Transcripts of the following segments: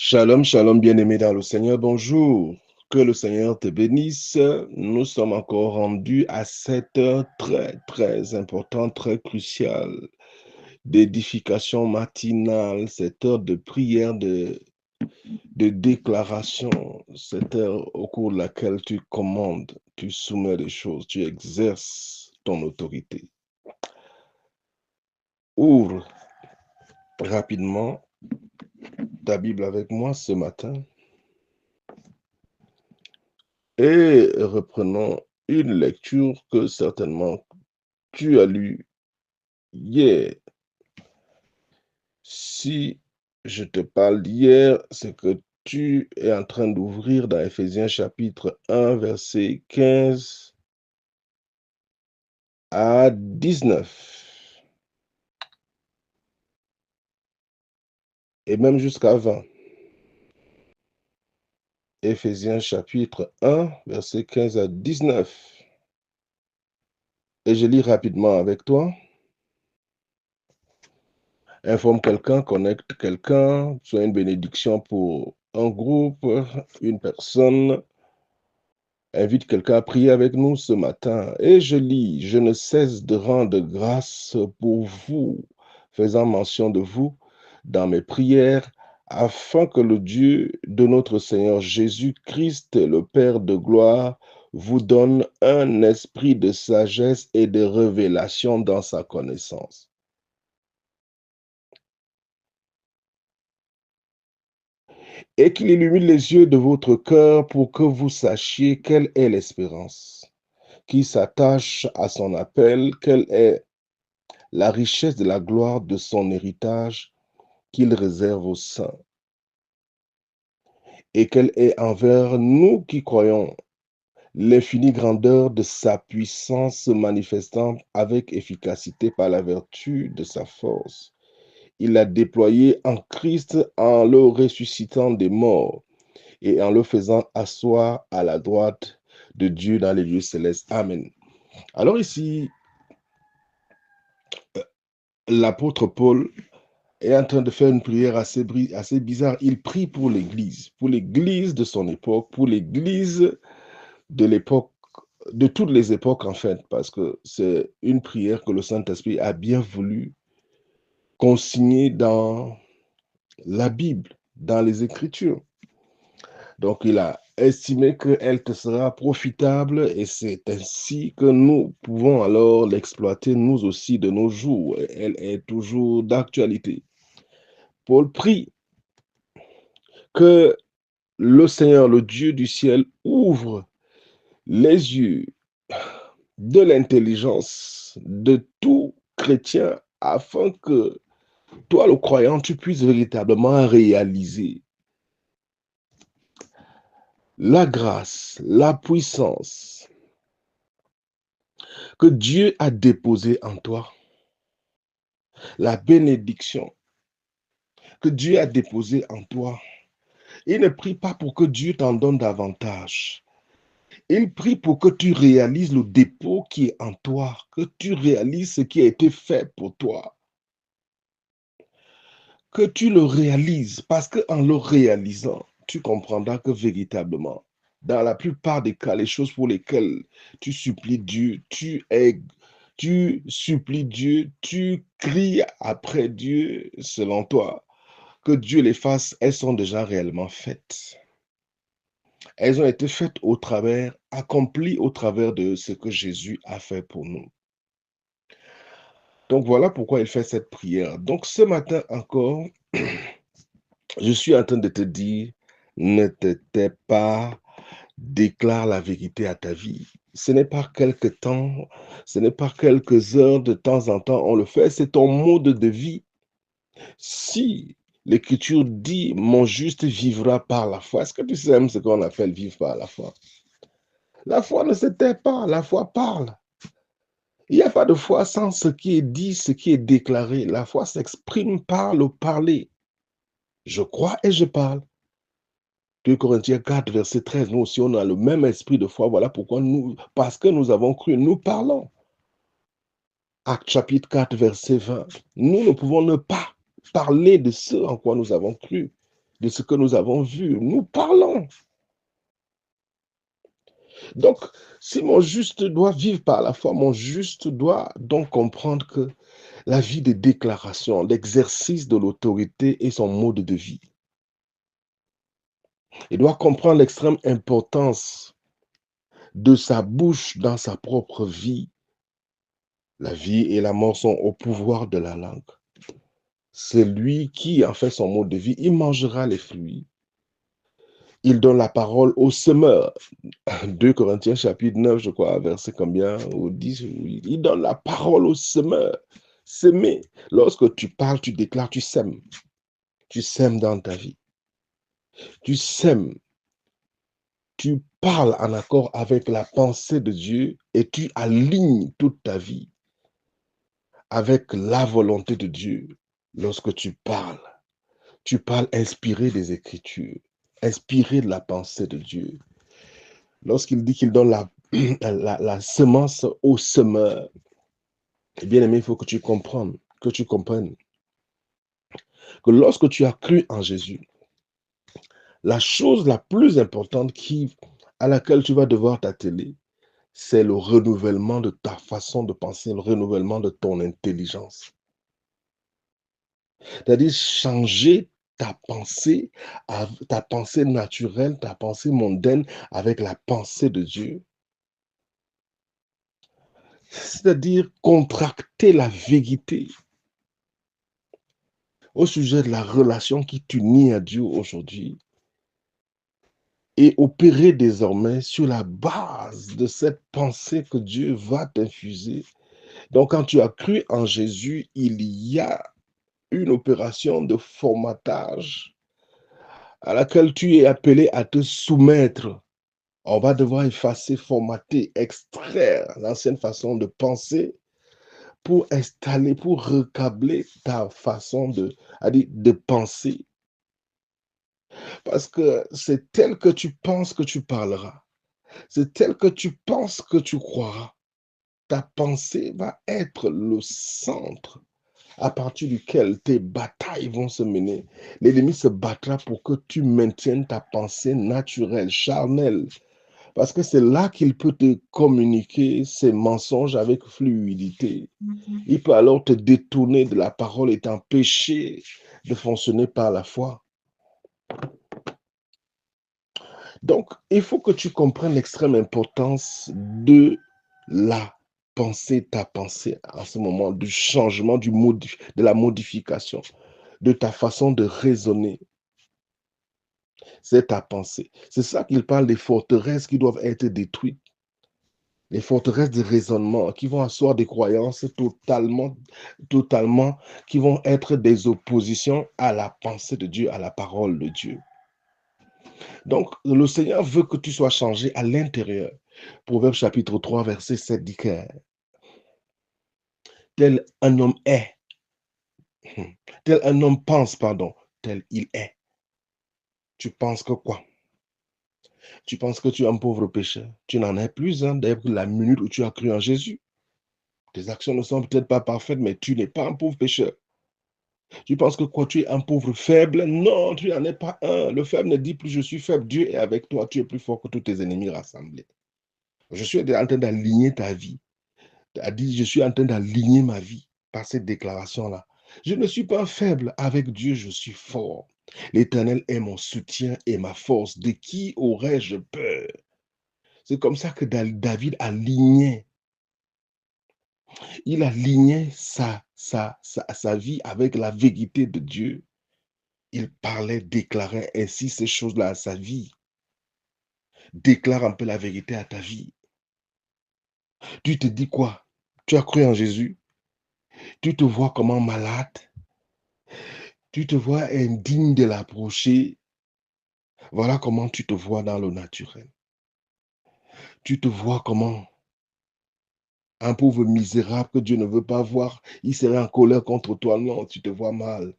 Shalom, shalom, bien-aimé dans le Seigneur, bonjour. Que le Seigneur te bénisse. Nous sommes encore rendus à cette heure très, très importante, très cruciale d'édification matinale, cette heure de prière, de déclaration, cette heure au cours de laquelle tu commandes, tu soumets des choses, tu exerces ton autorité. Ouvre rapidement ta Bible avec moi ce matin. Et reprenons une lecture que certainement tu as lue hier. Si je te parle d'hier, c'est que tu es en train d'ouvrir dans Éphésiens chapitre 1, verset 15 à 19, et même jusqu'à 20. Éphésiens chapitre 1, verset 15 à 19. Et je lis rapidement avec toi. Informe quelqu'un, connecte quelqu'un, soit une bénédiction pour un groupe, une personne. Invite quelqu'un à prier avec nous ce matin. Et je lis, je ne cesse de rendre grâce pour vous, faisant mention de vous dans mes prières, afin que le Dieu de notre Seigneur Jésus-Christ, le Père de gloire, vous donne un esprit de sagesse et de révélation dans sa connaissance, et qu'il illumine les yeux de votre cœur pour que vous sachiez quelle est l'espérance qui s'attache à son appel, quelle est la richesse de la gloire de son héritage qu'il réserve aux saints, et quelle est envers nous qui croyons l'infinie grandeur de sa puissance se manifestant avec efficacité par la vertu de sa force. Il l'a déployé en Christ en le ressuscitant des morts et en le faisant asseoir à la droite de Dieu dans les lieux célestes. Amen. Alors ici, l'apôtre Paul est en train de faire une prière assez bizarre. Il prie pour l'Église de son époque, pour l'Église de l'époque, de toutes les époques en fait, parce que c'est une prière que le Saint-Esprit a bien voulu consigner dans la Bible, dans les Écritures. Donc il a estimé qu'elle te sera profitable et c'est ainsi que nous pouvons alors l'exploiter nous aussi de nos jours. Elle est toujours d'actualité. Paul prie que le Seigneur, le Dieu du ciel, ouvre les yeux de l'intelligence de tout chrétien afin que toi, le croyant, tu puisses véritablement réaliser la grâce, la puissance que Dieu a déposée en toi, la bénédiction que Dieu a déposée en toi. Il ne prie pas pour que Dieu t'en donne davantage. Il prie pour que tu réalises le dépôt qui est en toi, que tu réalises ce qui a été fait pour toi, que tu le réalises, parce qu'en le réalisant, tu comprendras que véritablement, dans la plupart des cas, les choses pour lesquelles tu supplies Dieu, tu supplies Dieu, tu cries après Dieu, selon toi, que Dieu les fasse, elles sont déjà réellement faites. Elles ont été faites au travers, accomplies au travers de ce que Jésus a fait pour nous. Donc voilà pourquoi il fait cette prière. Donc ce matin encore, je suis en train de te dire, ne te tais pas, déclare la vérité à ta vie. Ce n'est pas quelque temps, ce n'est pas quelques heures de temps en temps, on le fait, c'est ton mode de vie. Si l'Écriture dit, mon juste vivra par la foi, est-ce que tu sais même ce qu'on appelle vivre par la foi? La foi ne se tait pas, la foi parle. Il n'y a pas de foi sans ce qui est dit, ce qui est déclaré. La foi s'exprime par le parler. Je crois et je parle. 2 Corinthiens 4, verset 13, nous aussi on a le même esprit de foi. Voilà pourquoi nous, parce que nous avons cru, nous parlons. Acte chapitre 4, verset 20. Nous ne pouvons ne pas parler de ce en quoi nous avons cru. de ce que nous avons vu. Nous parlons. Donc, si mon juste doit vivre par la foi, mon juste doit donc comprendre que la vie de déclaration, l'exercice de l'autorité est son mode de vie. Il doit comprendre l'extrême importance de sa bouche dans sa propre vie. La vie et la mort sont au pouvoir de la langue. C'est lui qui en fait son mode de vie. Il mangera les fruits. Il donne la parole au semeur. 2 Corinthiens chapitre 9, je crois, verset combien, ou 10, oui. Il donne la parole au semeur. S'aimer. Lorsque tu parles, tu déclares, tu sèmes. Tu sèmes dans ta vie. Tu sèmes. Tu parles en accord avec la pensée de Dieu et tu alignes toute ta vie avec la volonté de Dieu. Lorsque tu parles inspiré des Écritures, inspiré de la pensée de Dieu. Lorsqu'il dit qu'il donne la semence au semeur, bien aimé, il faut que tu comprennes que lorsque tu as cru en Jésus, la chose la plus importante à laquelle tu vas devoir t'atteler, c'est le renouvellement de ta façon de penser, le renouvellement de ton intelligence. C'est-à-dire changer ta pensée naturelle, ta pensée mondaine avec la pensée de Dieu. C'est-à-dire contracter la vérité au sujet de la relation qui t'unit à Dieu aujourd'hui et opérer désormais sur la base de cette pensée que Dieu va t'infuser. Donc, quand tu as cru en Jésus, il y a une opération de formatage à laquelle tu es appelé à te soumettre. On va devoir effacer, formater, extraire l'ancienne façon de penser pour installer, pour recabler ta façon de penser. Parce que c'est tel que tu penses que tu parleras. C'est tel que tu penses que tu croiras. Ta pensée va être le centre à partir duquel tes batailles vont se mener. L'ennemi se battra pour que tu maintiennes ta pensée naturelle, charnelle, parce que c'est là qu'il peut te communiquer ses mensonges avec fluidité. Il peut alors te détourner de la parole et t'empêcher de fonctionner par la foi. Donc, il faut que tu comprennes l'extrême importance de la pensée, ta pensée, en ce moment, du changement, de la modification, de ta façon de raisonner. C'est ta pensée. C'est ça qu'il parle des forteresses qui doivent être détruites. Les forteresses de raisonnement qui vont asseoir des croyances totalement, qui vont être des oppositions à la pensée de Dieu, à la parole de Dieu. Donc, le Seigneur veut que tu sois changé à l'intérieur. Proverbe chapitre 3, verset 7 dit que tel un homme est, tel un homme pense, pardon, tel il est. Tu penses que quoi? Tu penses que tu es un pauvre pécheur. Tu n'en es plus, hein, dès la minute où tu as cru en Jésus. Tes actions ne sont peut-être pas parfaites, mais tu n'es pas un pauvre pécheur. Tu penses que quoi, tu es un pauvre faible? Non, tu n'en es pas un. Le faible ne dit plus je suis faible. Dieu est avec toi. Tu es plus fort que tous tes ennemis rassemblés. Je suis en train d'aligner ta vie. Je suis en train d'aligner ma vie par cette déclaration-là. Je ne suis pas faible. Avec Dieu, je suis fort. L'Éternel est mon soutien et ma force. De qui aurais-je peur? C'est comme ça que David alignait. Il alignait sa vie avec la vérité de Dieu. Il parlait, déclarait ainsi ces choses-là à sa vie. Déclare un peu la vérité à ta vie. Tu te dis quoi? Tu as cru en Jésus? Tu te vois comment malade? Tu te vois indigne de l'approcher? Voilà comment tu te vois dans le naturel. Tu te vois comment un pauvre misérable que Dieu ne veut pas voir, il serait en colère contre toi. Non, tu te vois mal.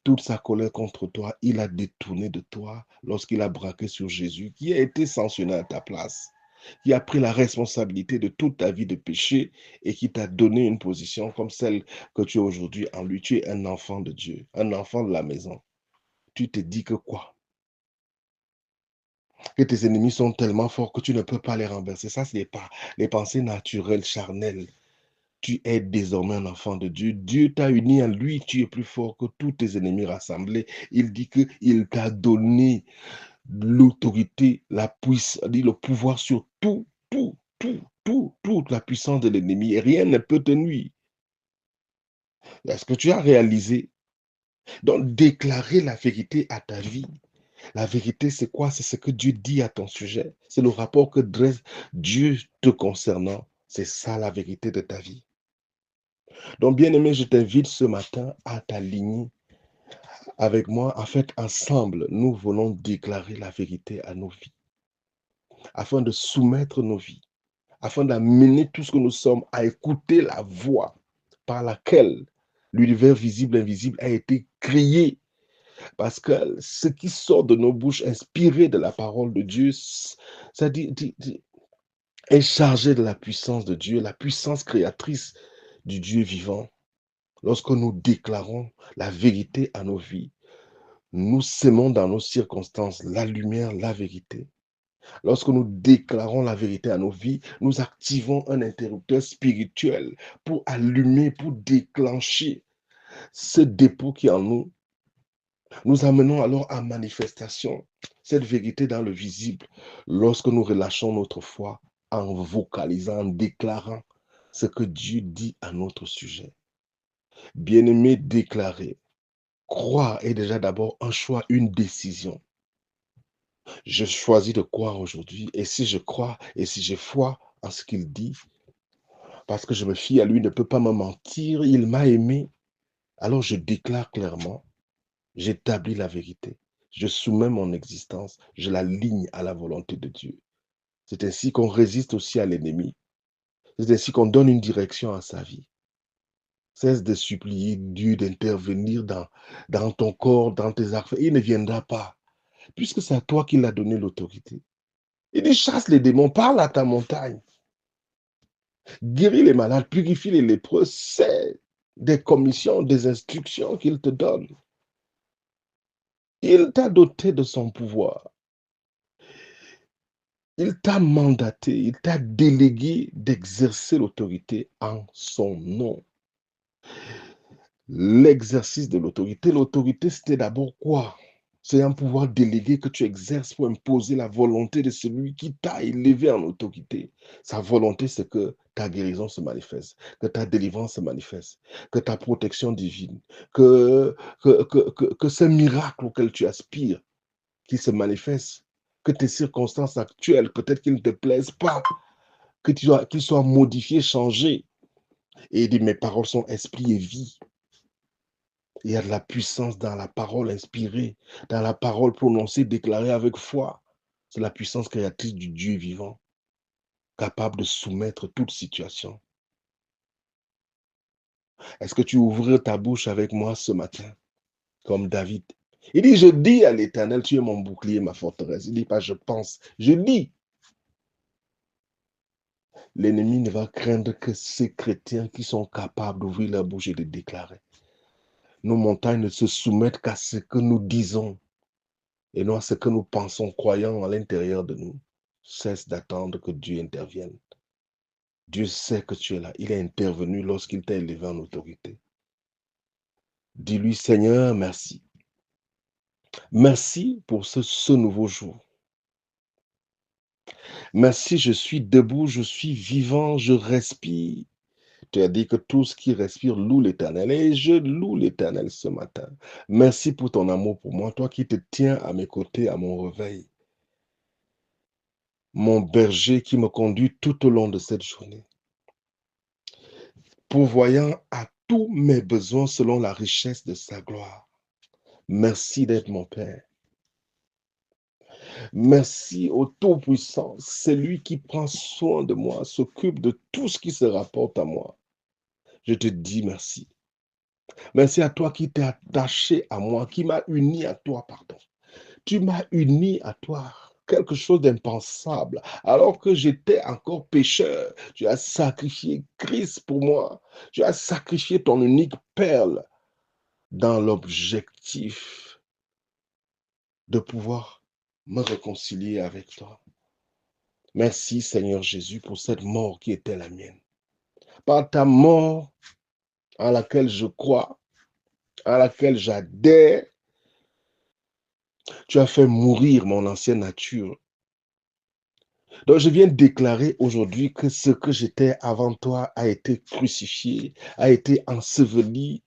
Toute sa colère contre toi, il a détourné de toi lorsqu'il a braqué sur Jésus, qui a été sanctionné à ta place, qui a pris la responsabilité de toute ta vie de péché et qui t'a donné une position comme celle que tu es aujourd'hui en lui. Tu es un enfant de Dieu, un enfant de la maison. tu te dis que quoi? Que tes ennemis sont tellement forts que tu ne peux pas les renverser. Ça, ce n'est pas les pensées naturelles, charnelles. Tu es désormais un enfant de Dieu. Dieu t'a uni en lui. Tu es plus fort que tous tes ennemis rassemblés. Il dit qu'il t'a donné l'autorité, la puissance, le pouvoir sur toute la puissance de l'ennemi. Et rien ne peut te nuire. Est-ce que tu as réalisé? Donc, déclarer la vérité à ta vie. La vérité, c'est quoi? C'est ce que Dieu dit à ton sujet. C'est le rapport que dresse Dieu te concernant. C'est ça la vérité de ta vie. Donc, bien-aimé, je t'invite ce matin à t'aligner avec moi. En fait, ensemble, nous voulons déclarer la vérité à nos vies, afin de soumettre nos vies, afin d'amener tout ce que nous sommes à écouter la voix par laquelle l'univers visible et invisible a été créé. Parce que ce qui sort de nos bouches, inspiré de la parole de Dieu, ça est chargé de la puissance de Dieu, la puissance créatrice du Dieu vivant. Lorsque nous déclarons la vérité à nos vies, nous sémons dans nos circonstances la lumière, la vérité. Lorsque nous déclarons la vérité à nos vies, nous activons un interrupteur spirituel pour allumer, pour déclencher ce dépôt qui est en nous. Nous amenons alors à manifestation cette vérité dans le visible lorsque nous relâchons notre foi en vocalisant, en déclarant ce que Dieu dit à notre sujet. Bien-aimé, déclarer, croire est déjà d'abord un choix, une décision. Je choisis de croire aujourd'hui et si je crois et si j'ai foi en ce qu'il dit, parce que je me fie à lui, il ne peut pas me mentir, il m'a aimé, alors je déclare clairement. J'établis la vérité. Je soumets mon existence. Je l'aligne à la volonté de Dieu. C'est ainsi qu'on résiste aussi à l'ennemi. C'est ainsi qu'on donne une direction à sa vie. Cesse de supplier Dieu d'intervenir dans ton corps, dans tes affaires. Il ne viendra pas, puisque c'est à toi qu'il a donné l'autorité. Il dit, chasse les démons, parle à ta montagne. Guéris les malades, purifie les lépreux. C'est des commissions, des instructions qu'il te donne. Il t'a doté de son pouvoir. Il t'a mandaté, il t'a délégué d'exercer l'autorité en son nom. L'exercice de l'autorité, l'autorité, c'était d'abord quoi? C'est un pouvoir délégué que tu exerces pour imposer la volonté de celui qui t'a élevé en autorité. Sa volonté, c'est que ta guérison se manifeste, que ta délivrance se manifeste, que ta protection divine, que ce miracle auquel tu aspires, qui se manifeste, que tes circonstances actuelles, peut-être qu'ils ne te plaisent pas, qu'ils soient modifiés, changés. Et il dit, mes paroles sont esprit et vie. Il y a de la puissance dans la parole inspirée, dans la parole prononcée, déclarée avec foi. C'est la puissance créatrice du Dieu vivant, capable de soumettre toute situation. Est-ce que tu ouvres ta bouche avec moi ce matin, comme David? Il dit, je dis à l'Éternel, tu es mon bouclier, ma forteresse. Il dit pas, je pense, je dis. L'ennemi ne va craindre que ces chrétiens qui sont capables d'ouvrir la bouche et de déclarer. Nos montagnes ne se soumettent qu'à ce que nous disons et non à ce que nous pensons, croyant à l'intérieur de nous. Cesse d'attendre que Dieu intervienne. Dieu sait que tu es là. Il est intervenu lorsqu'il t'a élevé en autorité. Dis-lui, Seigneur, merci. Merci pour ce nouveau jour. Merci, je suis debout, je suis vivant, je respire. Tu as dit que tout ce qui respire loue l'Éternel. Et je loue l'Éternel ce matin. Merci pour ton amour pour moi, toi qui te tiens à mes côtés à mon réveil. Mon berger qui me conduit tout au long de cette journée. Pourvoyant à tous mes besoins selon la richesse de sa gloire. Merci d'être mon Père. Merci au Tout-Puissant. C'est lui qui prend soin de moi, s'occupe de tout ce qui se rapporte à moi. Je te dis merci. Merci à toi qui t'es attaché à moi, qui m'a uni à toi, pardon. Tu m'as uni à toi, quelque chose d'impensable. Alors que j'étais encore pécheur, tu as sacrifié Christ pour moi. Tu as sacrifié ton unique perle dans l'objectif de pouvoir me réconcilier avec toi. Merci Seigneur Jésus pour cette mort qui était la mienne. Par ta mort à laquelle je crois, à laquelle j'adhère, tu as fait mourir mon ancienne nature. Donc je viens déclarer aujourd'hui que ce que j'étais avant toi a été crucifié, a été enseveli.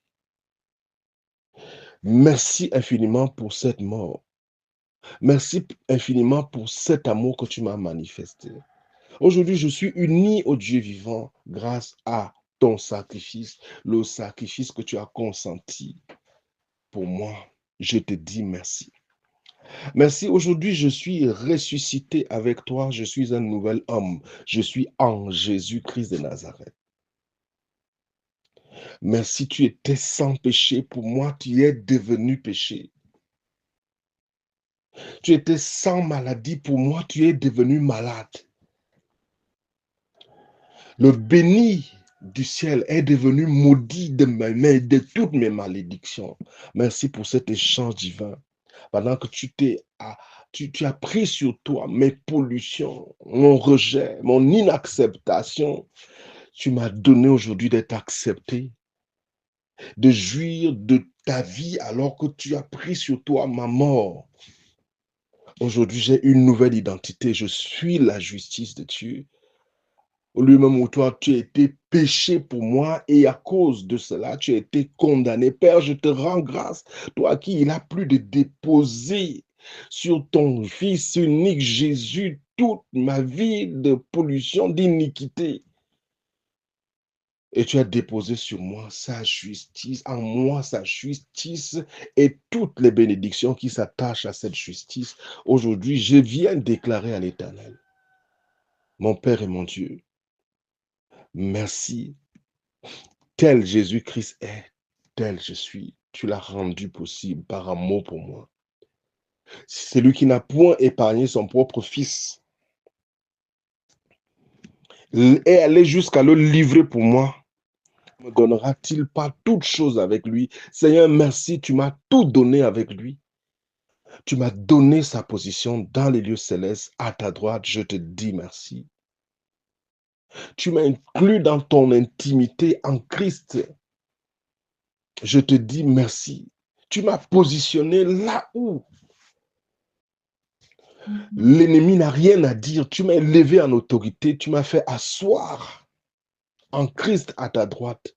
Merci infiniment pour cette mort. Merci infiniment pour cet amour que tu m'as manifesté. Aujourd'hui, je suis uni au Dieu vivant grâce à ton sacrifice, le sacrifice que tu as consenti pour moi. Je te dis merci. Merci, aujourd'hui, je suis ressuscité avec toi. Je suis un nouvel homme. Je suis en Jésus-Christ de Nazareth. Merci, tu étais sans péché. Pour moi, tu es devenu péché. Tu étais sans maladie. Pour moi, tu es devenu malade. Le béni du ciel est devenu maudit de mes mains, de toutes mes malédictions. Merci pour cet échange divin. Pendant que tu as pris sur toi mes pollutions, mon rejet, mon inacceptation, tu m'as donné aujourd'hui d'être accepté, de jouir de ta vie alors que tu as pris sur toi ma mort. Aujourd'hui, j'ai une nouvelle identité. Je suis la justice de Dieu. Au lieu même où toi, tu as été péché pour moi et à cause de cela, tu as été condamné. Père, je te rends grâce. Toi qui il a plus de déposer sur ton Fils unique Jésus toute ma vie de pollution, d'iniquité. Et tu as déposé sur moi sa justice, en moi sa justice et toutes les bénédictions qui s'attachent à cette justice. Aujourd'hui, je viens déclarer à l'Éternel, mon Père et mon Dieu, merci. Tel Jésus-Christ est, tel je suis. Tu l'as rendu possible par amour pour moi. Celui qui n'a point épargné son propre fils est allé jusqu'à le livrer pour moi. Me donnera-t-il pas toutes choses avec lui? Seigneur, merci, tu m'as tout donné avec lui. Tu m'as donné sa position dans les lieux célestes à ta droite. Je te dis merci. Tu m'as inclus dans ton intimité en Christ. Je te dis merci. Tu m'as positionné là où l'ennemi n'a rien à dire. Tu m'as élevé en autorité. Tu m'as fait asseoir en Christ à ta droite.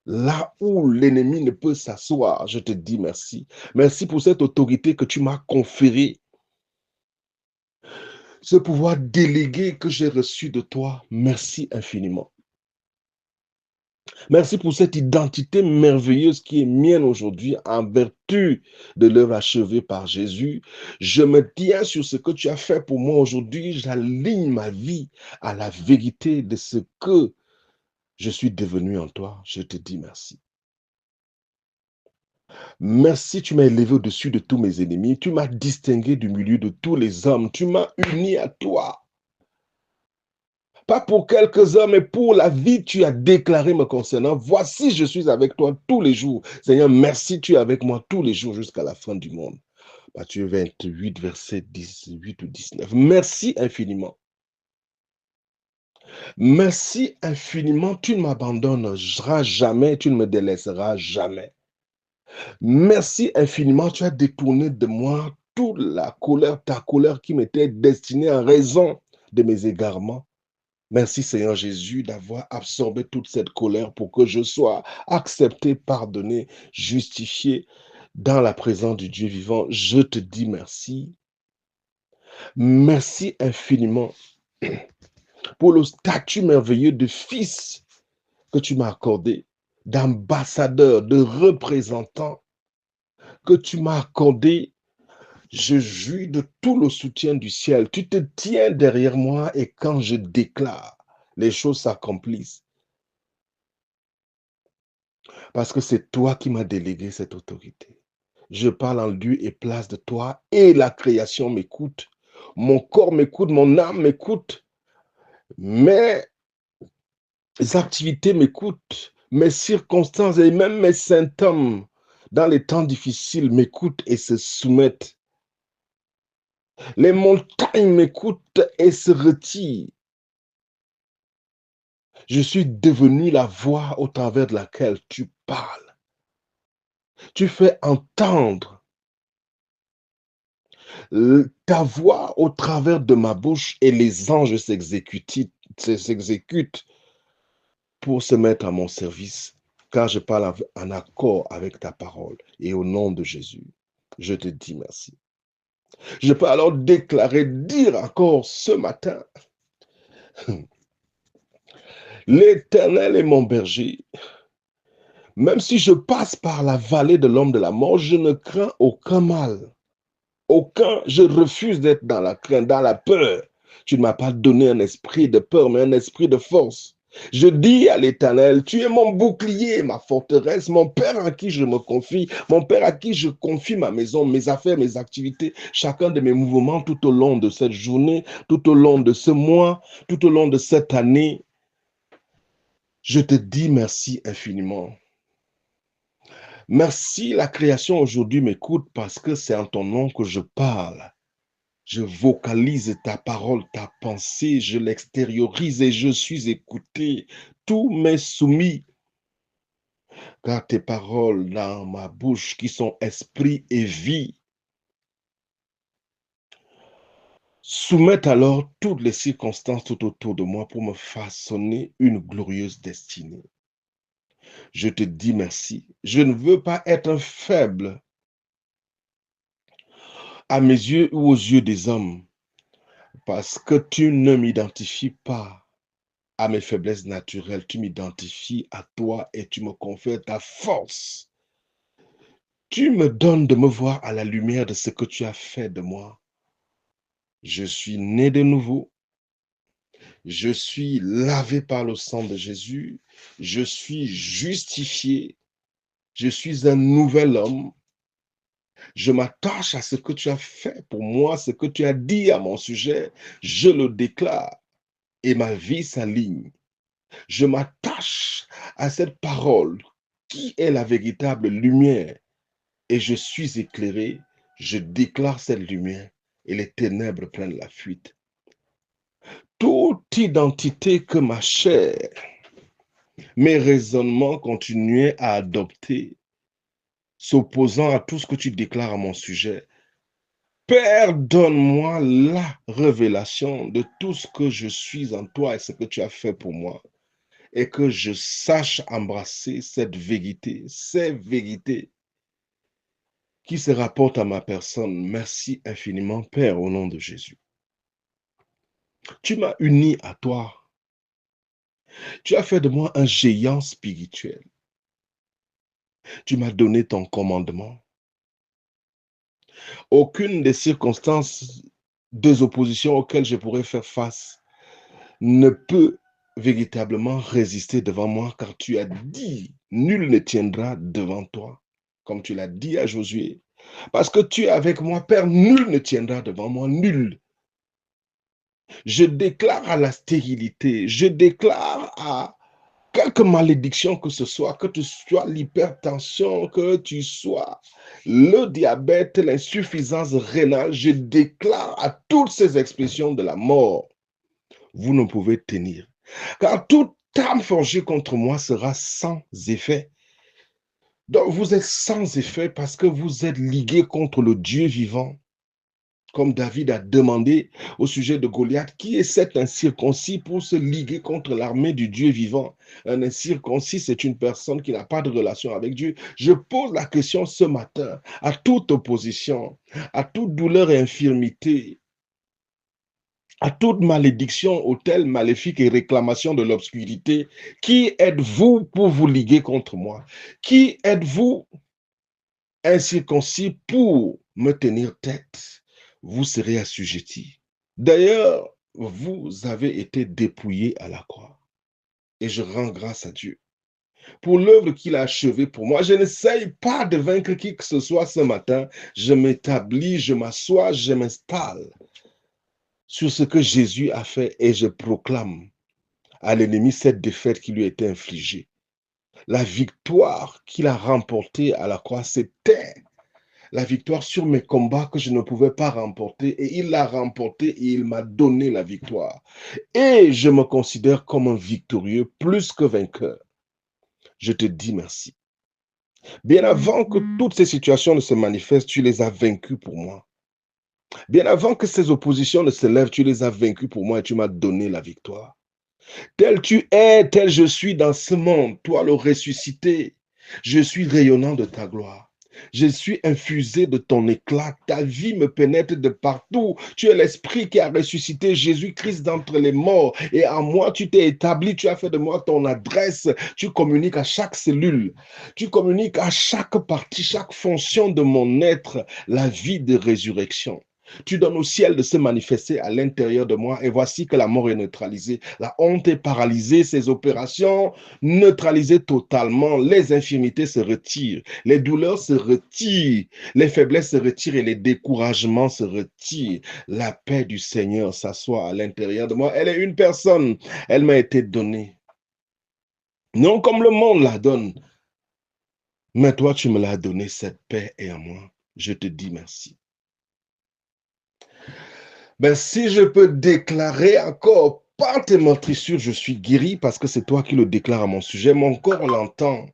Là où l'ennemi ne peut s'asseoir, je te dis merci. Merci pour cette autorité que tu m'as conférée. Ce pouvoir délégué que j'ai reçu de toi. Merci infiniment. Merci pour cette identité merveilleuse qui est mienne aujourd'hui en vertu de l'œuvre achevée par Jésus. Je me tiens sur ce que tu as fait pour moi aujourd'hui. J'aligne ma vie à la vérité de ce que je suis devenu en toi. Je te dis merci. Merci, tu m'as élevé au-dessus de tous mes ennemis. Tu m'as distingué du milieu de tous les hommes. Tu m'as uni à toi. Pas pour quelques heures, mais pour la vie, tu as déclaré me concernant. Voici, je suis avec toi tous les jours. Seigneur, merci, tu es avec moi tous les jours jusqu'à la fin du monde. Matthieu 28, verset 18 ou 19. Merci infiniment. Merci infiniment. Tu ne m'abandonneras jamais, tu ne me délaisseras jamais. Merci infiniment. Tu as détourné de moi toute la colère, ta colère qui m'était destinée en raison de mes égarements. Merci Seigneur Jésus d'avoir absorbé toute cette colère pour que je sois accepté, pardonné, justifié dans la présence du Dieu vivant. Je te dis merci. Merci infiniment pour le statut merveilleux de fils que tu m'as accordé, d'ambassadeur, de représentant que tu m'as accordé. Je jouis de tout le soutien du ciel. Tu te tiens derrière moi et quand je déclare, les choses s'accomplissent. Parce que c'est toi qui m'as délégué cette autorité. Je parle en lieu et place de toi et la création m'écoute. Mon corps m'écoute, mon âme m'écoute. Mes activités m'écoutent. Mes circonstances et même mes symptômes dans les temps difficiles m'écoutent et se soumettent. Les montagnes m'écoutent et se retirent. Je suis devenu la voix au travers de laquelle tu parles. Tu fais entendre ta voix au travers de ma bouche et les anges s'exécutent pour se mettre à mon service, car je parle en accord avec ta parole. Et au nom de Jésus, je te dis merci. Je peux alors dire encore ce matin, l'Éternel est mon berger. Même si je passe par la vallée de l'homme de la mort, je ne crains aucun mal. Je refuse d'être dans la crainte, dans la peur. Tu ne m'as pas donné un esprit de peur, mais un esprit de force. Je dis à l'Éternel, tu es mon bouclier, ma forteresse, mon Père à qui je me confie, mon Père à qui je confie ma maison, mes affaires, mes activités, chacun de mes mouvements tout au long de cette journée, tout au long de ce mois, tout au long de cette année. Je te dis merci infiniment. Merci, la création aujourd'hui m'écoute parce que c'est en ton nom que je parle. Je vocalise ta parole, ta pensée, je l'extériorise et je suis écouté. Tout m'est soumis, car tes paroles dans ma bouche qui sont esprit et vie soumettent alors toutes les circonstances tout autour de moi pour me façonner une glorieuse destinée. Je te dis merci. Je ne veux pas être un faible à mes yeux ou aux yeux des hommes, parce que tu ne m'identifies pas à mes faiblesses naturelles, tu m'identifies à toi et tu me confères ta force. Tu me donnes de me voir à la lumière de ce que tu as fait de moi. Je suis né de nouveau. Je suis lavé par le sang de Jésus. Je suis justifié. Je suis un nouvel homme. Je m'attache à ce que tu as fait pour moi, ce que tu as dit à mon sujet. Je le déclare et ma vie s'aligne. Je m'attache à cette parole qui est la véritable lumière et je suis éclairé. Je déclare cette lumière et les ténèbres prennent la fuite. Toute identité que ma chair, mes raisonnements continuaient à adopter, s'opposant à tout ce que tu déclares à mon sujet, Père, donne-moi la révélation de tout ce que je suis en toi et ce que tu as fait pour moi. Et que je sache embrasser cette vérité, ces vérités qui se rapportent à ma personne. Merci infiniment, Père, au nom de Jésus. Tu m'as uni à toi. Tu as fait de moi un géant spirituel. Tu m'as donné ton commandement. Aucune des circonstances, des oppositions auxquelles je pourrais faire face ne peut véritablement résister devant moi, car tu as dit, nul ne tiendra devant toi, comme tu l'as dit à Josué. Parce que tu es avec moi, Père, nul ne tiendra devant moi, nul. Je déclare à la stérilité, je déclare à quelque malédiction que ce soit, que tu sois l'hypertension, que tu sois le diabète, l'insuffisance rénale, je déclare à toutes ces expressions de la mort, vous ne pouvez tenir. Car toute âme forgée contre moi sera sans effet. Donc vous êtes sans effet parce que vous êtes ligués contre le Dieu vivant. Comme David a demandé au sujet de Goliath, qui est cet incirconcis pour se liguer contre l'armée du Dieu vivant? Un incirconcis, c'est une personne qui n'a pas de relation avec Dieu. Je pose la question ce matin à toute opposition, à toute douleur et infirmité, à toute malédiction, autel maléfique et réclamation de l'obscurité. Qui êtes-vous pour vous liguer contre moi? Qui êtes-vous incirconcis pour me tenir tête? Vous serez assujettis. D'ailleurs, vous avez été dépouillés à la croix. Et je rends grâce à Dieu pour l'œuvre qu'il a achevée pour moi. Je n'essaye pas de vaincre qui que ce soit ce matin. Je m'établis, je m'assois, je m'installe sur ce que Jésus a fait et je proclame à l'ennemi cette défaite qui lui a été infligée. La victoire qu'il a remportée à la croix, c'était la victoire sur mes combats que je ne pouvais pas remporter et il l'a remporté et il m'a donné la victoire. Et je me considère comme un victorieux plus que vainqueur. Je te dis merci. Bien avant que toutes ces situations ne se manifestent, tu les as vaincues pour moi. Bien avant que ces oppositions ne se lèvent, tu les as vaincues pour moi et tu m'as donné la victoire. Tel tu es, tel je suis dans ce monde, toi le ressuscité, je suis rayonnant de ta gloire. Je suis infusé de ton éclat. Ta vie me pénètre de partout. Tu es l'esprit qui a ressuscité Jésus-Christ d'entre les morts. Et en moi, tu t'es établi. Tu as fait de moi ton adresse. Tu communiques à chaque cellule. Tu communiques à chaque partie, chaque fonction de mon être, la vie de résurrection. Tu donnes au ciel de se manifester à l'intérieur de moi et voici que la mort est neutralisée. La honte est paralysée, ses opérations neutralisées totalement. Les infirmités se retirent, les douleurs se retirent, les faiblesses se retirent et les découragements se retirent. La paix du Seigneur s'assoit à l'intérieur de moi. Elle est une personne, elle m'a été donnée. Non comme le monde la donne, mais toi tu me l'as donnée, cette paix est à moi. Je te dis merci. Ben, si je peux déclarer encore par tes meurtrissures, je suis guéri parce que c'est toi qui le déclares à mon sujet. Mon corps l'entend.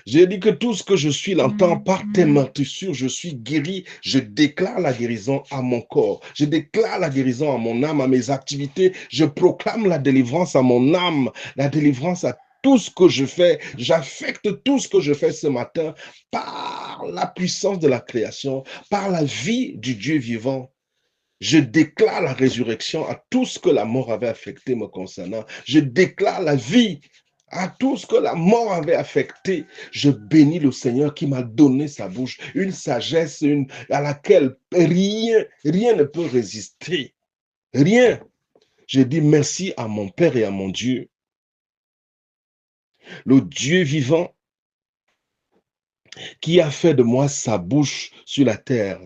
J'ai dit que tout ce que je suis l'entend par tes meurtrissures, je suis guéri. Je déclare la guérison à mon corps. Je déclare la guérison à mon âme, à mes activités. Je proclame la délivrance à mon âme, la délivrance à tout ce que je fais. J'affecte tout ce que je fais ce matin par la puissance de la création, par la vie du Dieu vivant. Je déclare la résurrection à tout ce que la mort avait affecté me concernant. Je déclare la vie à tout ce que la mort avait affecté. Je bénis le Seigneur qui m'a donné sa bouche, une sagesse à laquelle rien ne peut résister. Rien. Je dis merci à mon Père et à mon Dieu, le Dieu vivant qui a fait de moi sa bouche sur la terre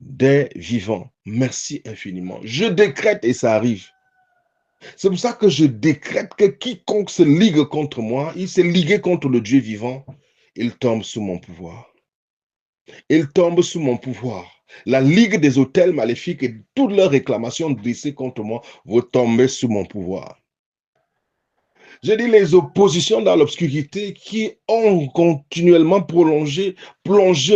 des vivants. Merci infiniment. Je décrète et ça arrive. C'est pour ça que je décrète que quiconque se ligue contre moi, il s'est ligué contre le Dieu vivant, il tombe sous mon pouvoir. Il tombe sous mon pouvoir. La ligue des autels maléfiques et toutes leurs réclamations dressées contre moi vont tomber sous mon pouvoir. Je dis les oppositions dans l'obscurité qui ont continuellement plongé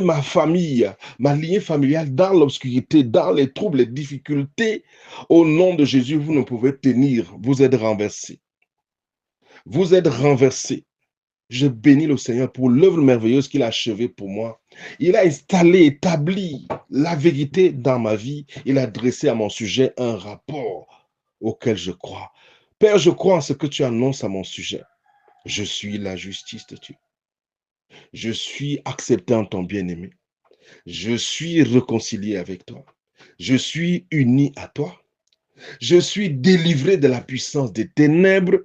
ma famille, ma lignée familiale dans l'obscurité, dans les troubles, les difficultés. Au nom de Jésus, vous ne pouvez tenir, vous êtes renversés. Vous êtes renversés. Je bénis le Seigneur pour l'œuvre merveilleuse qu'il a achevée pour moi. Il a installé, établi la vérité dans ma vie. Il a dressé à mon sujet un rapport auquel je crois. Père, je crois en ce que tu annonces à mon sujet. Je suis la justice de Dieu. Je suis accepté en ton bien-aimé. Je suis réconcilié avec toi. Je suis uni à toi. Je suis délivré de la puissance des ténèbres.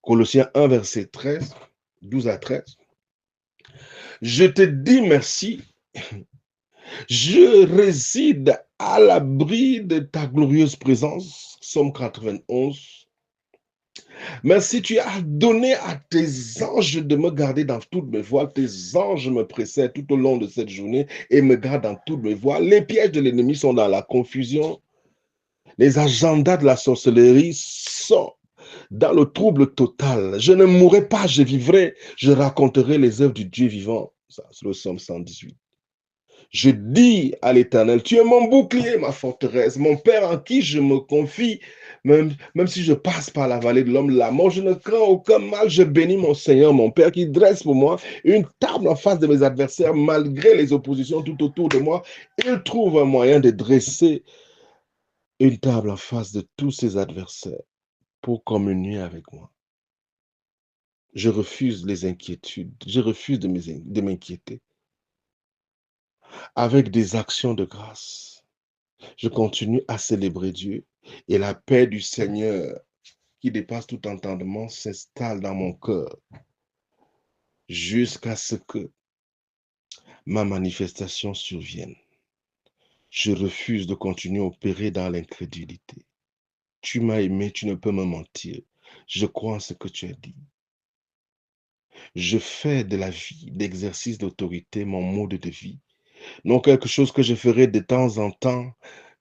Colossiens 1, verset 13, 12 à 13. Je te dis merci. Je réside à l'abri de ta glorieuse présence. Psaume 91. Merci, tu as donné à tes anges de me garder dans toutes mes voies. Tes anges me précèdent tout au long de cette journée et me gardent dans toutes mes voies. Les pièges de l'ennemi sont dans la confusion. Les agendas de la sorcellerie sont dans le trouble total. Je ne mourrai pas, je vivrai. Je raconterai les œuvres du Dieu vivant. Ça, c'est le psaume 118. Je dis à l'Éternel, tu es mon bouclier, ma forteresse, mon Père en qui je me confie. Même si je passe par la vallée de l'homme de la mort, je ne crains aucun mal. Je bénis mon Seigneur, mon Père, qui dresse pour moi une table en face de mes adversaires, malgré les oppositions tout autour de moi. Il trouve un moyen de dresser une table en face de tous ses adversaires pour communier avec moi. Je refuse les inquiétudes. Je refuse de m'inquiéter. Avec des actions de grâce, je continue à célébrer Dieu et la paix du Seigneur qui dépasse tout entendement s'installe dans mon cœur jusqu'à ce que ma manifestation survienne. Je refuse de continuer à opérer dans l'incrédulité. Tu m'as aimé, tu ne peux me mentir. Je crois en ce que tu as dit. Je fais de la vie, d'exercice d'autorité, mon mode de vie. Non quelque chose que je ferai de temps en temps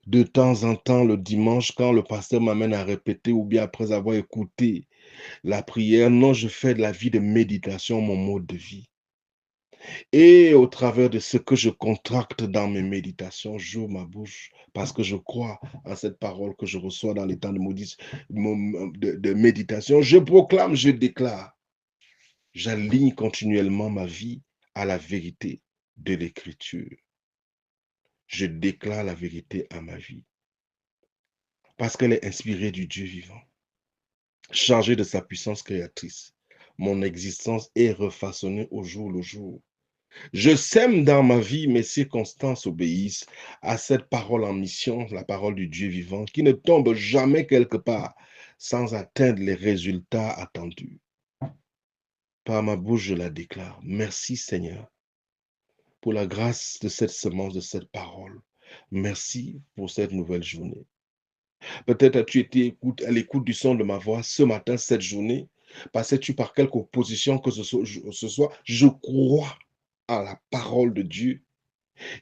le dimanche quand le pasteur m'amène à répéter ou bien après avoir écouté la prière. Non, je fais de la vie de méditation, mon mode de vie. Et au travers de ce que je contracte dans mes méditations, j'ouvre ma bouche parce que je crois en cette parole que je reçois dans les temps de méditation. Je proclame, je déclare, j'aligne continuellement ma vie à la vérité de l'Écriture. Je déclare la vérité à ma vie parce qu'elle est inspirée du Dieu vivant, chargée de sa puissance créatrice. Mon existence est refaçonnée au jour le jour. Je sème dans ma vie, mes circonstances obéissent à cette parole en mission, la parole du Dieu vivant, qui ne tombe jamais quelque part sans atteindre les résultats attendus. Par ma bouche, je la déclare. Merci Seigneur pour la grâce de cette semence, de cette parole. Merci pour cette nouvelle journée. Peut-être as-tu été à l'écoute du son de ma voix ce matin, cette journée. Passais-tu par quelque opposition que ce soit? Je crois à la parole de Dieu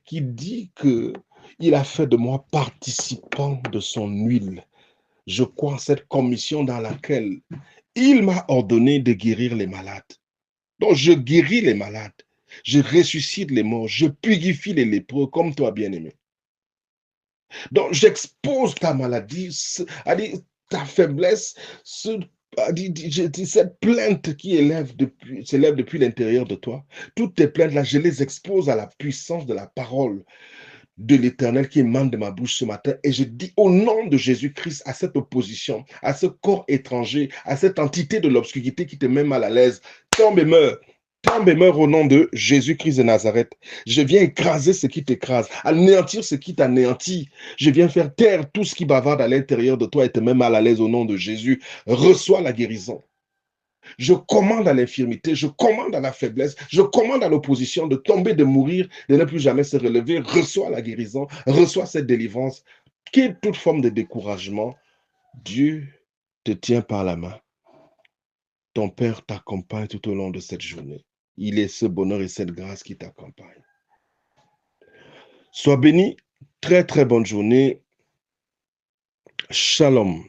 qui dit que il a fait de moi participant de son huile. Je crois en cette commission dans laquelle il m'a ordonné de guérir les malades. Donc je guéris les malades, je ressuscite les morts, je purifie les lépreux comme toi, bien-aimé. Donc j'expose ta maladie, ta faiblesse, cette plainte qui s'élève depuis l'intérieur de toi. Toutes tes plaintes-là, je les expose à la puissance de la parole de l'Éternel qui émane de ma bouche ce matin. Et je dis au nom de Jésus-Christ à cette opposition, à ce corps étranger, à cette entité de l'obscurité qui te met mal à l'aise, tombe et meurs. Tombe et meurs au nom de Jésus-Christ de Nazareth. Je viens écraser ce qui t'écrase, anéantir ce qui t'anéantit. Je viens faire taire tout ce qui bavarde à l'intérieur de toi et te met mal à l'aise au nom de Jésus. Reçois la guérison. Je commande à l'infirmité, je commande à la faiblesse, je commande à l'opposition de tomber, de mourir, de ne plus jamais se relever. Reçois la guérison, reçois cette délivrance. Quitte toute forme de découragement. Dieu te tient par la main. Ton Père t'accompagne tout au long de cette journée. Il est ce bonheur et cette grâce qui t'accompagne. Sois béni. Très, très bonne journée. Shalom.